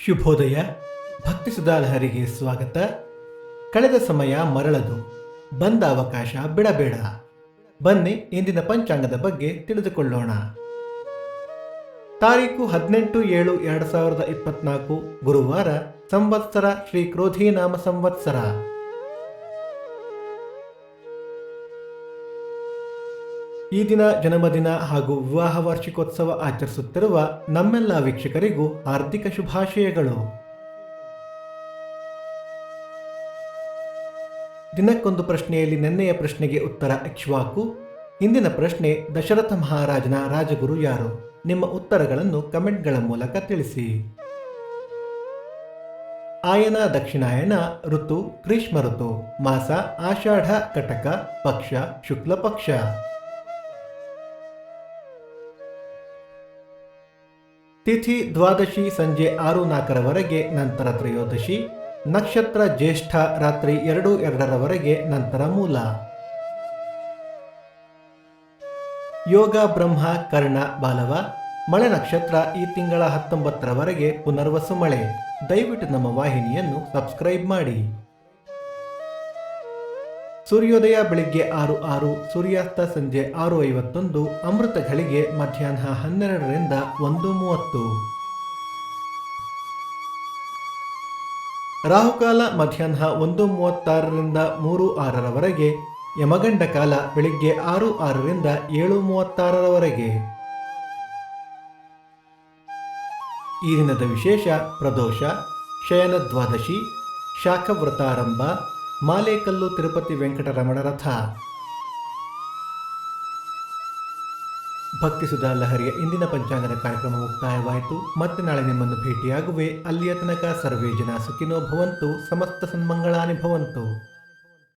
ಶುಭೋದಯ. ಭಕ್ತಿ ಸುಧಾಲಹರಿಗೆ ಸ್ವಾಗತ. ಕಳೆದ ಸಮಯ ಮರಳದು, ಬಂದ ಅವಕಾಶ ಬಿಡಬೇಡ. ಬನ್ನಿ ಇಂದಿನ ಪಂಚಾಂಗದ ಬಗ್ಗೆ ತಿಳಿದುಕೊಳ್ಳೋಣ. ತಾರೀಕು 18/7/2024 ಗುರುವಾರ, ಸಂವತ್ಸರ ಶ್ರೀ ಕ್ರೋಧೀನಾಮ ಸಂವತ್ಸರ. ಈ ದಿನ ಜನ್ಮದಿನ ಹಾಗೂ ವಿವಾಹ ವಾರ್ಷಿಕೋತ್ಸವ ಆಚರಿಸುತ್ತಿರುವ ನಮ್ಮೆಲ್ಲ ವೀಕ್ಷಕರಿಗೂ ಹಾರ್ದಿಕ ಶುಭಾಶಯಗಳು. ದಿನಕ್ಕೊಂದು ಪ್ರಶ್ನೆಯಲ್ಲಿ ನಿನ್ನೆಯ ಪ್ರಶ್ನೆಗೆ ಉತ್ತರ ಇಕ್ಷ್ವಾಕು. ಇಂದಿನ ಪ್ರಶ್ನೆ, ದಶರಥ ಮಹಾರಾಜನ ರಾಜಗುರು ಯಾರು? ನಿಮ್ಮ ಉತ್ತರಗಳನ್ನು ಕಮೆಂಟ್ಗಳ ಮೂಲಕ ತಿಳಿಸಿ. ಆಯನ ದಕ್ಷಿಣಾಯನ, ಋತು ಗ್ರೀಷ್ಮ ಋತು, ಮಾಸ ಆಷಾಢ ಕಟಕ, ಪಕ್ಷ ಶುಕ್ಲ ಪಕ್ಷ. ತಿಥಿ ದ್ವಾದಶಿ ಸಂಜೆ 6:04 ನಂತರ ತ್ರಯೋದಶಿ. ನಕ್ಷತ್ರ ಜ್ಯೇಷ್ಠ ರಾತ್ರಿ 2:02 ನಂತರ ಮೂಲ. ಯೋಗ ಬ್ರಹ್ಮ ಕರ್ಣ ಬಾಲವ. ಮಳೆ ನಕ್ಷತ್ರ ಈ ತಿಂಗಳ 19 ಪುನರ್ವಸು ಮಳೆ. ದಯವಿಟ್ಟು ನಮ್ಮ ವಾಹಿನಿಯನ್ನು ಸಬ್ಸ್ಕ್ರೈಬ್ ಮಾಡಿ. ಸೂರ್ಯೋದಯ ಬೆಳಿಗ್ಗೆ 6:06, ಸೂರ್ಯಾಸ್ತ ಸಂಜೆ 6:51, ಅಮೃತ ಘಳಿಗೆ ಮಧ್ಯಾಹ್ನ 12ರಿಂದ 1:30. ರಾಹುಕಾಲ ಮಧ್ಯಾಹ್ನ 1:36ರಿಂದ 3:06, ಯಮಗಂಡ ಕಾಲ ಬೆಳಿಗ್ಗೆ 6:06ರಿಂದ 7:36. ಈ ದಿನದ ವಿಶೇಷ: ಪ್ರದೋಷ, ಶಯನ ದ್ವಾದಶಿ, ಶಾಖವ್ರತಾರಂಭ, ಮಾಲೇಕಲ್ಲು ತಿರುಪತಿ ವೆಂಕಟರಮಣ ರಥ. ಭಕ್ತಿ ಸುಧಾ ಲಹರಿಯ ಇಂದಿನ ಪಂಚಾಂಗದ ಕಾರ್ಯಕ್ರಮ ಮುಕ್ತಾಯವಾಯಿತು. ಮತ್ತೆ ನಾಳೆ ನಿಮ್ಮನ್ನು ಭೇಟಿಯಾಗುವೆ. ಅಲ್ಲಿಯ ತನಕ ಸರ್ವೇ ಜನ ಸುಖಿನೋ ಭವಂತು, ಸಮಸ್ತ ಸನ್ಮಂಗಳಾನಿ ಭವಂತು.